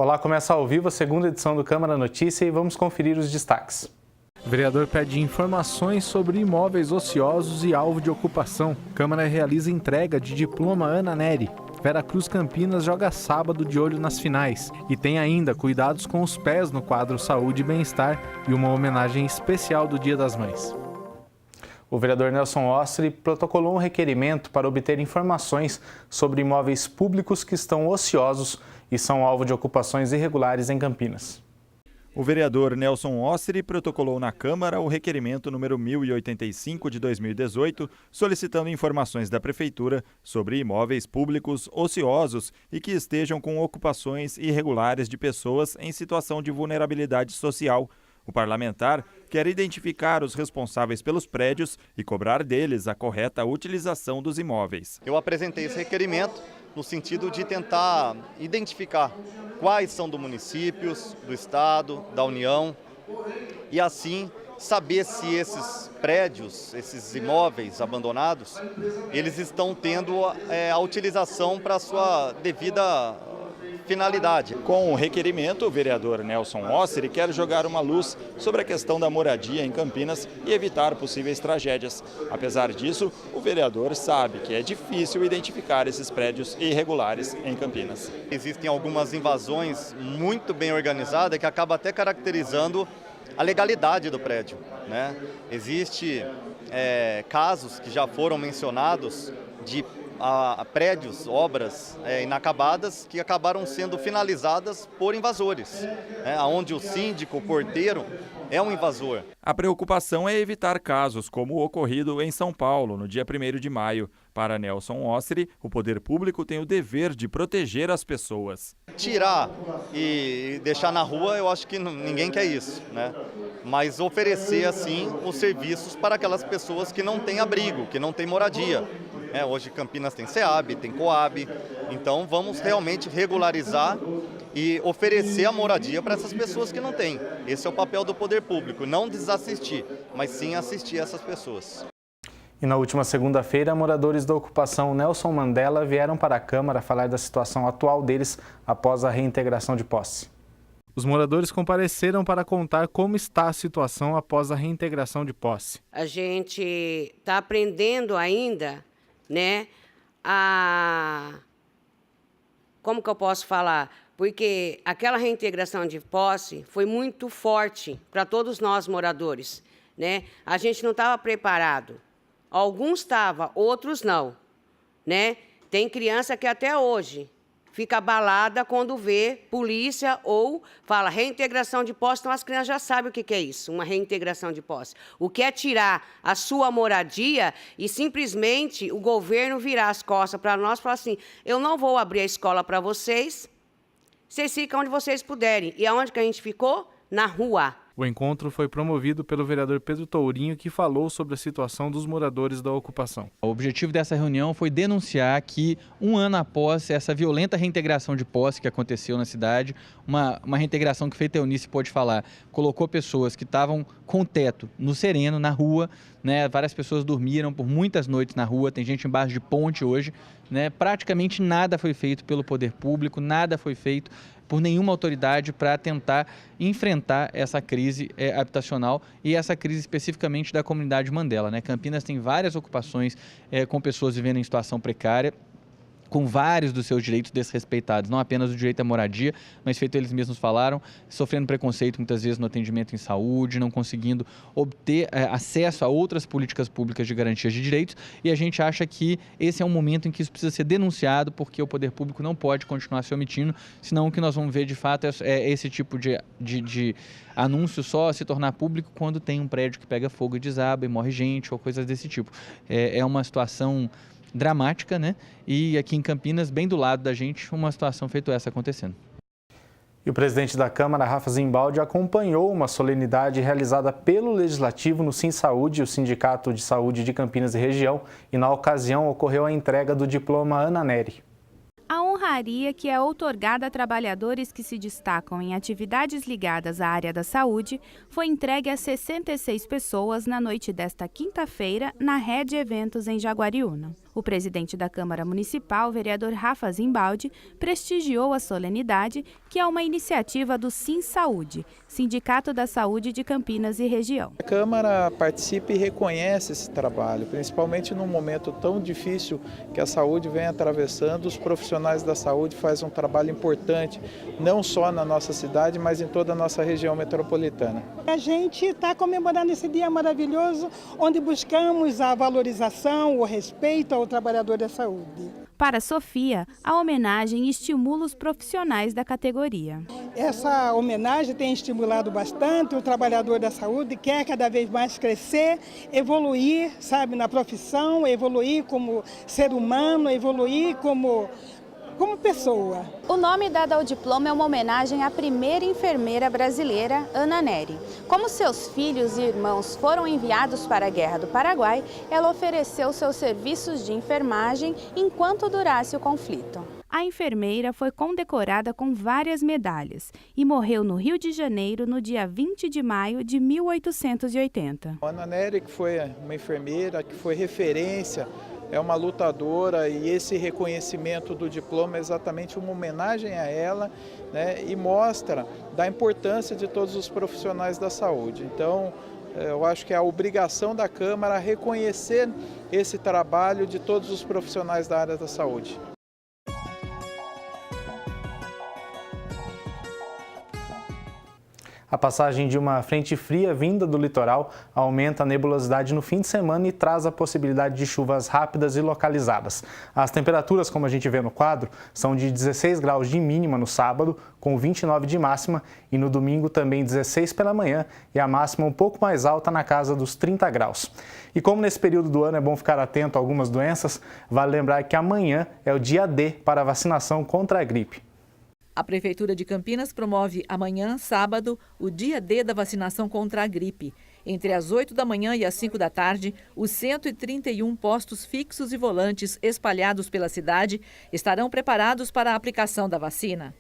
Olá, começa ao vivo a segunda edição do Câmara Notícia e vamos conferir os destaques. O vereador pede informações sobre imóveis ociosos e alvo de ocupação. Câmara realiza entrega de diploma Ana Nery. Veracruz Campinas joga sábado de olho nas finais. E tem ainda cuidados com os pés no quadro Saúde e Bem-Estar e uma homenagem especial do Dia das Mães. O vereador Nelson Ostri protocolou um requerimento para obter informações sobre imóveis públicos que estão ociosos e são alvo de ocupações irregulares em Campinas. O vereador Nelson Ostri protocolou na Câmara o requerimento número 1085 de 2018, solicitando informações da Prefeitura sobre imóveis públicos ociosos e que estejam com ocupações irregulares de pessoas em situação de vulnerabilidade social. O parlamentar quer identificar os responsáveis pelos prédios e cobrar deles a correta utilização dos imóveis. Eu apresentei esse requerimento no sentido de tentar identificar quais são do municípios, do estado, da União e assim saber se esses prédios, esses imóveis abandonados, eles estão tendo a utilização para a sua devida finalidade. Com o requerimento, o vereador Nelson Ostri quer jogar uma luz sobre a questão da moradia em Campinas e evitar possíveis tragédias. Apesar disso, o vereador sabe que é difícil identificar esses prédios irregulares em Campinas. Existem algumas invasões muito bem organizadas que acabam até caracterizando a legalidade do prédio, né? Existem casos que já foram mencionados de prédios, obras inacabadas que acabaram sendo finalizadas por invasores, onde o síndico, o porteiro, é um invasor. A preocupação é evitar casos como o ocorrido em São Paulo, no dia 1º de maio. Para Nelson Ostri, o poder público tem o dever de proteger as pessoas. Tirar e deixar na rua, eu acho que ninguém quer isso, né? Mas oferecer, assim, os serviços para aquelas pessoas que não têm abrigo, que não têm moradia. Hoje Campinas tem SEAB, tem COAB, então vamos realmente regularizar e oferecer a moradia para essas pessoas que não têm. Esse é o papel do poder público, não desassistir, mas sim assistir essas pessoas. E na última segunda-feira, moradores da ocupação Nelson Mandela vieram para a Câmara falar da situação atual deles após a reintegração de posse. Os moradores compareceram para contar como está a situação após a reintegração de posse. A gente está aprendendo ainda, né, como que eu posso falar? Porque aquela reintegração de posse foi muito forte para todos nós moradores, né? A gente não estava preparado. Alguns estavam, outros não, né? Tem criança que até hoje fica abalada quando vê polícia ou fala reintegração de posse, então as crianças já sabem o que é isso, uma reintegração de posse. O que é tirar a sua moradia e simplesmente o governo virar as costas para nós e falar assim, eu não vou abrir a escola para vocês, vocês ficam onde vocês puderem. E aonde que a gente ficou? Na rua. O encontro foi promovido pelo vereador Pedro Tourinho, que falou sobre a situação dos moradores da ocupação. O objetivo dessa reunião foi denunciar que, um ano após essa violenta reintegração de posse que aconteceu na cidade, uma reintegração que Feita Eunice pode falar, colocou pessoas que estavam com teto no sereno, na rua, né? Várias pessoas dormiram por muitas noites na rua, tem gente embaixo de ponte hoje, né? Praticamente nada foi feito pelo poder público, nada foi feito por nenhuma autoridade para tentar enfrentar essa crise habitacional e essa crise especificamente da comunidade Mandela, né? Campinas tem várias ocupações com pessoas vivendo em situação precária, com vários dos seus direitos desrespeitados, não apenas o direito à moradia, mas feito eles mesmos falaram, sofrendo preconceito muitas vezes no atendimento em saúde, não conseguindo obter acesso a outras políticas públicas de garantias de direitos, e a gente acha que esse é um momento em que isso precisa ser denunciado, porque o poder público não pode continuar se omitindo, senão o que nós vamos ver de fato é esse tipo de anúncio só se tornar público quando tem um prédio que pega fogo e desaba e morre gente ou coisas desse tipo. É uma situação dramática, né? E aqui em Campinas, bem do lado da gente, uma situação feito essa acontecendo. E o presidente da Câmara, Rafa Zimbaldi, acompanhou uma solenidade realizada pelo Legislativo no SimSaúde, o Sindicato de Saúde de Campinas e Região, e na ocasião ocorreu a entrega do diploma Ana Nery. A honraria, que é outorgada a trabalhadores que se destacam em atividades ligadas à área da saúde, foi entregue a 66 pessoas na noite desta quinta-feira na Rede Eventos em Jaguariúna. O presidente da Câmara Municipal, vereador Rafa Zimbaldi, prestigiou a solenidade, que é uma iniciativa do Sim Saúde, Sindicato da Saúde de Campinas e Região. A Câmara participa e reconhece esse trabalho, principalmente num momento tão difícil que a saúde vem atravessando. Os profissionais da saúde fazem um trabalho importante, não só na nossa cidade, mas em toda a nossa região metropolitana. A gente está comemorando esse dia maravilhoso, onde buscamos a valorização, o respeito ao trabalhador da saúde. Para Sofia, a homenagem estimula os profissionais da categoria. Essa homenagem tem estimulado bastante o trabalhador da saúde, quer cada vez mais crescer, evoluir, sabe, na profissão, evoluir como ser humano, evoluir como pessoa. O nome dado ao diploma é uma homenagem à primeira enfermeira brasileira, Ana Nery. Como seus filhos e irmãos foram enviados para a Guerra do Paraguai, ela ofereceu seus serviços de enfermagem enquanto durasse o conflito. A enfermeira foi condecorada com várias medalhas e morreu no Rio de Janeiro no dia 20 de maio de 1880. A Ana Nery, que foi uma enfermeira, que foi referência, é uma lutadora, e esse reconhecimento do diploma é exatamente uma homenagem a ela, né, e mostra da importância de todos os profissionais da saúde. Então, eu acho que é a obrigação da Câmara reconhecer esse trabalho de todos os profissionais da área da saúde. A passagem de uma frente fria vinda do litoral aumenta a nebulosidade no fim de semana e traz a possibilidade de chuvas rápidas e localizadas. As temperaturas, como a gente vê no quadro, são de 16 graus de mínima no sábado, com 29 de máxima, e no domingo também 16 pela manhã e a máxima um pouco mais alta na casa dos 30 graus. E como nesse período do ano é bom ficar atento a algumas doenças, vale lembrar que amanhã é o dia D para a vacinação contra a gripe. A Prefeitura de Campinas promove amanhã, sábado, o dia D da vacinação contra a gripe. Entre as 8 da manhã e as 5 da tarde, os 131 postos fixos e volantes espalhados pela cidade estarão preparados para a aplicação da vacina.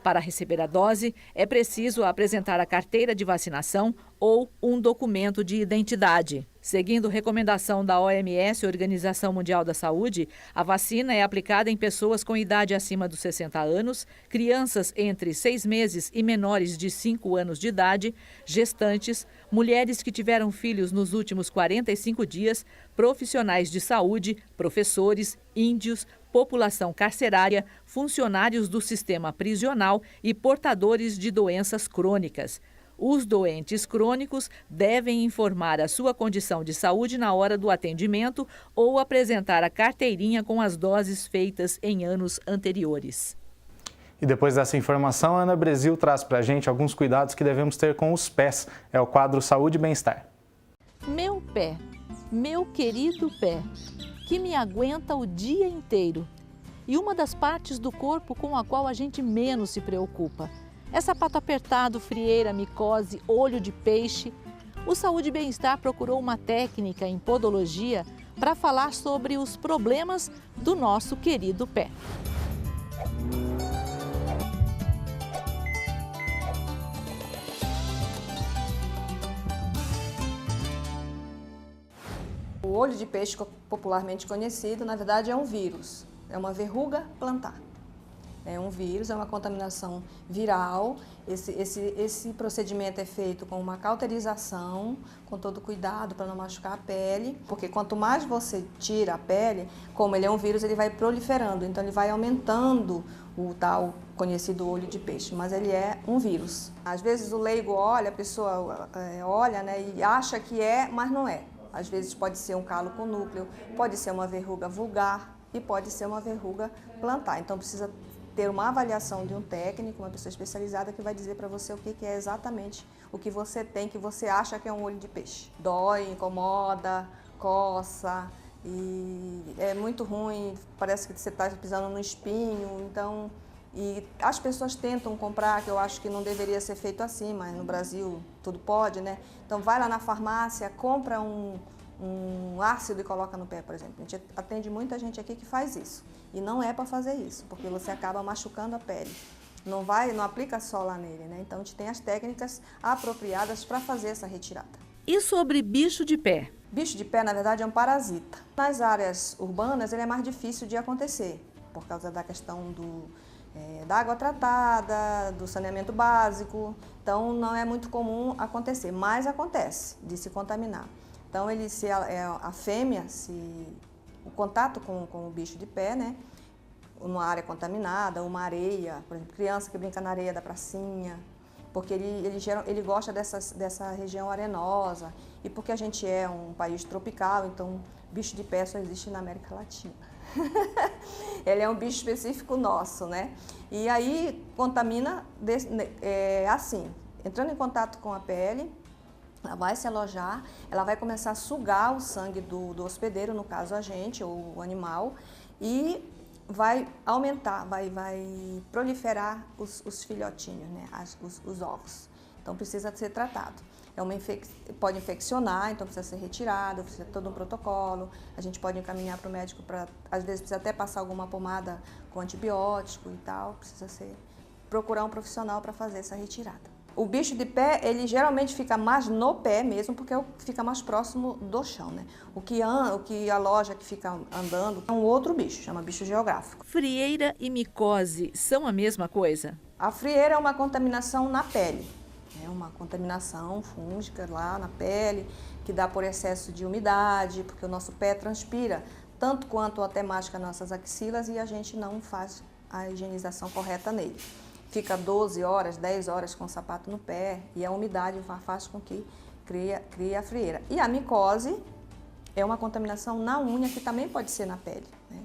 Para receber a dose, é preciso apresentar a carteira de vacinação ou um documento de identidade. Seguindo recomendação da OMS, Organização Mundial da Saúde, a vacina é aplicada em pessoas com idade acima dos 60 anos, crianças entre 6 meses e menores de 5 anos de idade, gestantes, mulheres que tiveram filhos nos últimos 45 dias, profissionais de saúde, professores, índios, população carcerária, funcionários do sistema prisional e portadores de doenças crônicas. Os doentes crônicos devem informar a sua condição de saúde na hora do atendimento ou apresentar a carteirinha com as doses feitas em anos anteriores. E depois dessa informação, a Ana Brasil traz para a gente alguns cuidados que devemos ter com os pés. É o quadro Saúde e Bem-Estar. Meu pé, meu querido pé, que me aguenta o dia inteiro. E uma das partes do corpo com a qual a gente menos se preocupa. É sapato apertado, frieira, micose, olho de peixe. O Saúde e Bem-Estar procurou uma técnica em podologia para falar sobre os problemas do nosso querido pé. O olho de peixe, popularmente conhecido, na verdade é um vírus, é uma verruga plantar. É um vírus, é uma contaminação viral. Esse procedimento é feito com uma cauterização, com todo cuidado para não machucar a pele, porque quanto mais você tira a pele, como ele é um vírus, ele vai proliferando, então ele vai aumentando o tal conhecido olho de peixe, mas ele é um vírus. Às vezes o leigo olha, a pessoa olha, né, e acha que é, mas não é. Às vezes pode ser um calo com núcleo, pode ser uma verruga vulgar e pode ser uma verruga plantar. Então precisa ter uma avaliação de um técnico, uma pessoa especializada que vai dizer para você o que é exatamente o que você tem, que você acha que é um olho de peixe. Dói, incomoda, coça e é muito ruim, parece que você está pisando no espinho, então... E as pessoas tentam comprar, que eu acho que não deveria ser feito assim, mas no Brasil tudo pode, né? Então vai lá na farmácia, compra um ácido e coloca no pé, por exemplo. A gente atende muita gente aqui que faz isso. E não é para fazer isso, porque você acaba machucando a pele. Não aplica só lá nele, né? Então a gente tem as técnicas apropriadas para fazer essa retirada. E sobre bicho de pé? Bicho de pé, na verdade, é um parasita. Nas áreas urbanas, ele é mais difícil de acontecer, por causa da questão da água tratada, do saneamento básico. Então, não é muito comum acontecer, mas acontece de se contaminar. Então, a fêmea, o contato com o bicho de pé, né, uma área contaminada, uma areia, por exemplo, criança que brinca na areia da pracinha, porque ele gosta dessa região arenosa, e porque a gente é um país tropical, então bicho de pé só existe na América Latina. Ele é um bicho específico nosso, né? E aí contamina assim, entrando em contato com a pele, ela vai se alojar, ela vai começar a sugar o sangue do hospedeiro, no caso a gente, ou o animal, e vai aumentar, vai proliferar os filhotinhos, né? os ovos. Então precisa ser tratado. Pode infeccionar, então precisa ser retirado, precisa de todo um protocolo. A gente pode encaminhar para o médico às vezes precisa até passar alguma pomada com antibiótico e tal, precisa procurar um profissional para fazer essa retirada. O bicho de pé, ele geralmente fica mais no pé mesmo, porque fica mais próximo do chão, né? O que aloja, que fica andando, é um outro bicho, chama bicho geográfico. Frieira e micose são a mesma coisa? A frieira é uma contaminação na pele. É uma contaminação fúngica lá na pele, que dá por excesso de umidade, porque o nosso pé transpira tanto quanto até mais que as nossas axilas e a gente não faz a higienização correta nele. Fica 12 horas, 10 horas com o sapato no pé e a umidade faz com que crie a frieira. E a micose é uma contaminação na unha que também pode ser na pele, né?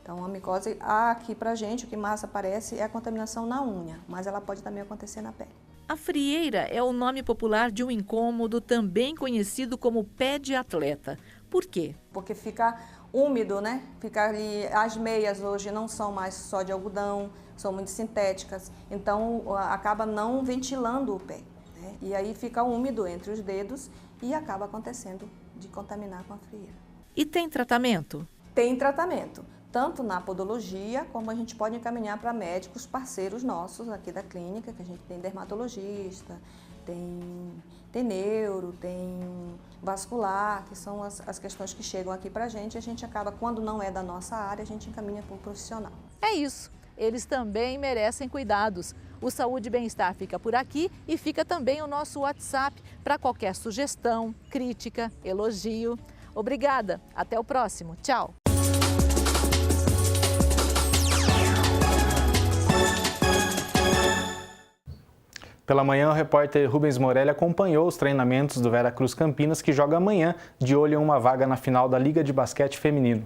Então a micose, aqui pra gente, o que mais aparece é a contaminação na unha, mas ela pode também acontecer na pele. A frieira é o nome popular de um incômodo também conhecido como pé de atleta. Por quê? Porque fica úmido, né? Fica ali, as meias hoje não são mais só de algodão, são muito sintéticas, então acaba não ventilando o pé, né? E aí fica úmido entre os dedos e acaba acontecendo de contaminar com a frieira. E tem tratamento? Tem tratamento, tanto na podologia, como a gente pode encaminhar para médicos parceiros nossos aqui da clínica, que a gente tem dermatologista, tem neuro, tem vascular, que são as questões que chegam aqui para a gente acaba, quando não é da nossa área, a gente encaminha para um profissional. É isso, eles também merecem cuidados. O Saúde e Bem-Estar fica por aqui e fica também o nosso WhatsApp para qualquer sugestão, crítica, elogio. Obrigada, até o próximo, tchau! Pela manhã, o repórter Rubens Morelli acompanhou os treinamentos do Veracruz Campinas, que joga amanhã, de olho em uma vaga na final da Liga de Basquete Feminino.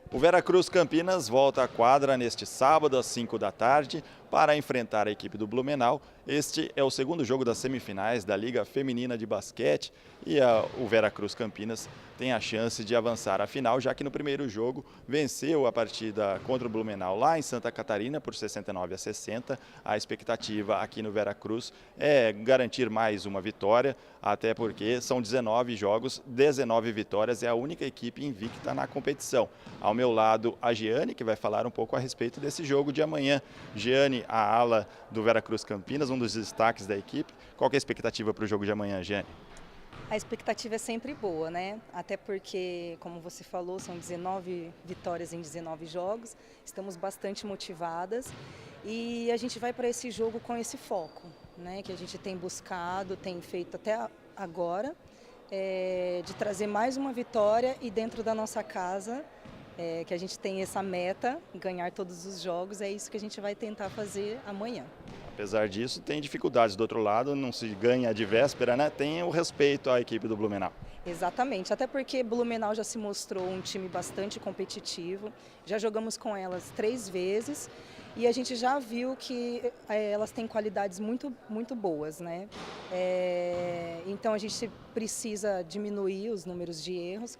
O Veracruz Campinas volta à quadra neste sábado, às 5 da tarde, para enfrentar a equipe do Blumenau. Este é o segundo jogo das semifinais da Liga Feminina de Basquete e o Veracruz Campinas tem a chance de avançar à final, já que no primeiro jogo venceu a partida contra o Blumenau lá em Santa Catarina por 69-60. A expectativa aqui no Veracruz é garantir mais uma vitória, até porque são 19 jogos, 19 vitórias, é a única equipe invicta na competição. Ao meu lado, a Giane, que vai falar um pouco a respeito desse jogo de amanhã. Giane, a ala do Veracruz Campinas, um dos destaques da equipe. Qual que é a expectativa para o jogo de amanhã, Giane? A expectativa é sempre boa, né? Até porque, como você falou, são 19 vitórias em 19 jogos. Estamos bastante motivadas e a gente vai para esse jogo com esse foco, né? Que a gente tem buscado, tem feito até agora, de trazer mais uma vitória e dentro da nossa casa, que a gente tem essa meta, ganhar todos os jogos, é isso que a gente vai tentar fazer amanhã. Apesar disso, tem dificuldades do outro lado, não se ganha de véspera, né? Tem o respeito à equipe do Blumenau. Exatamente, até porque Blumenau já se mostrou um time bastante competitivo, já jogamos com elas 3 vezes e a gente já viu que elas têm qualidades muito, muito boas, né? Então a gente precisa diminuir os números de erros,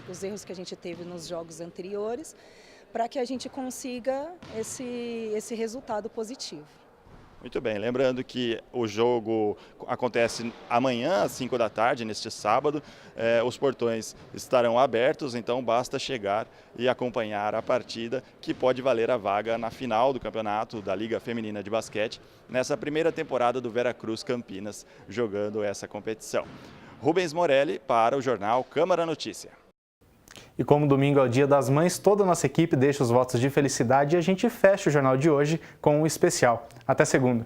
os erros que a gente teve nos jogos anteriores, para que a gente consiga esse resultado positivo. Muito bem, lembrando que o jogo acontece amanhã às 5 da tarde, neste sábado. Os portões estarão abertos, então basta chegar e acompanhar a partida, que pode valer a vaga na final do campeonato da Liga Feminina de Basquete, nessa primeira temporada do Veracruz Campinas, jogando essa competição. Rubens Morelli para o jornal Câmara Notícia. E como domingo é o Dia das Mães, toda a nossa equipe deixa os votos de felicidade e a gente fecha o jornal de hoje com um especial. Até segunda.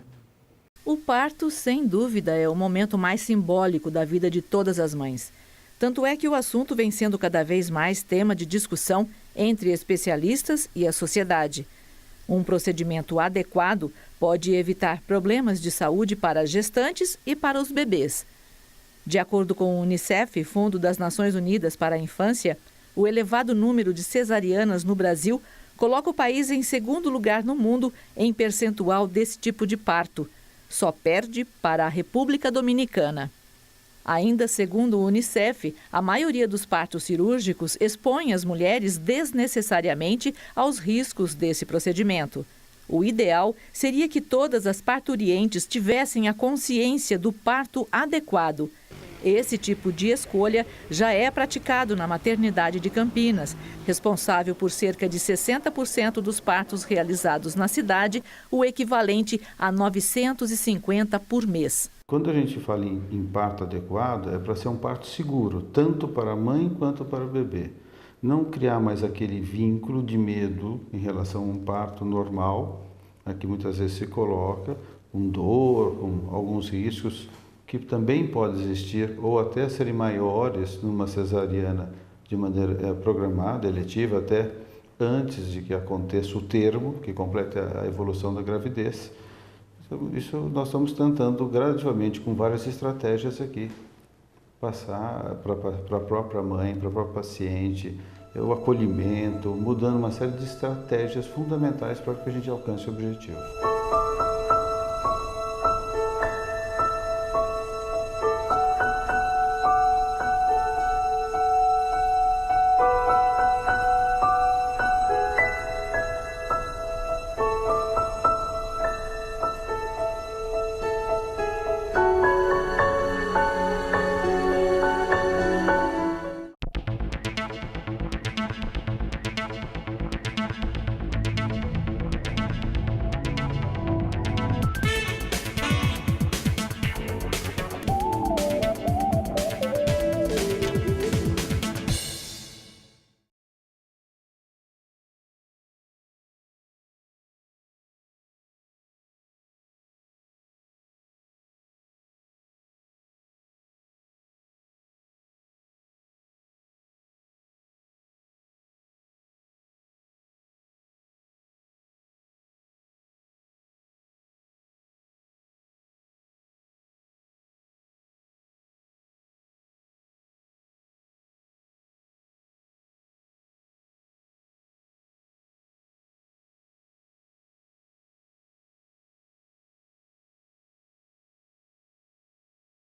O parto, sem dúvida, é o momento mais simbólico da vida de todas as mães. Tanto é que o assunto vem sendo cada vez mais tema de discussão entre especialistas e a sociedade. Um procedimento adequado pode evitar problemas de saúde para as gestantes e para os bebês. De acordo com o Unicef, Fundo das Nações Unidas para a Infância, o elevado número de cesarianas no Brasil coloca o país em segundo lugar no mundo em percentual desse tipo de parto. Só perde para a República Dominicana. Ainda segundo o Unicef, a maioria dos partos cirúrgicos expõe as mulheres desnecessariamente aos riscos desse procedimento. O ideal seria que todas as parturientes tivessem a consciência do parto adequado. Esse tipo de escolha já é praticado na maternidade de Campinas, responsável por cerca de 60% dos partos realizados na cidade, o equivalente a 950 por mês. Quando a gente fala em parto adequado, é para ser um parto seguro, tanto para a mãe quanto para o bebê. Não criar mais aquele vínculo de medo em relação a um parto normal, que muitas vezes se coloca, com dor, com alguns riscos que também podem existir ou até serem maiores numa cesariana de maneira programada, eletiva, até antes de que aconteça o termo, que complete a evolução da gravidez. Isso nós estamos tentando gradativamente, com várias estratégias aqui, passar para a própria mãe, para a própria paciente, o acolhimento, mudando uma série de estratégias fundamentais para que a gente alcance o objetivo.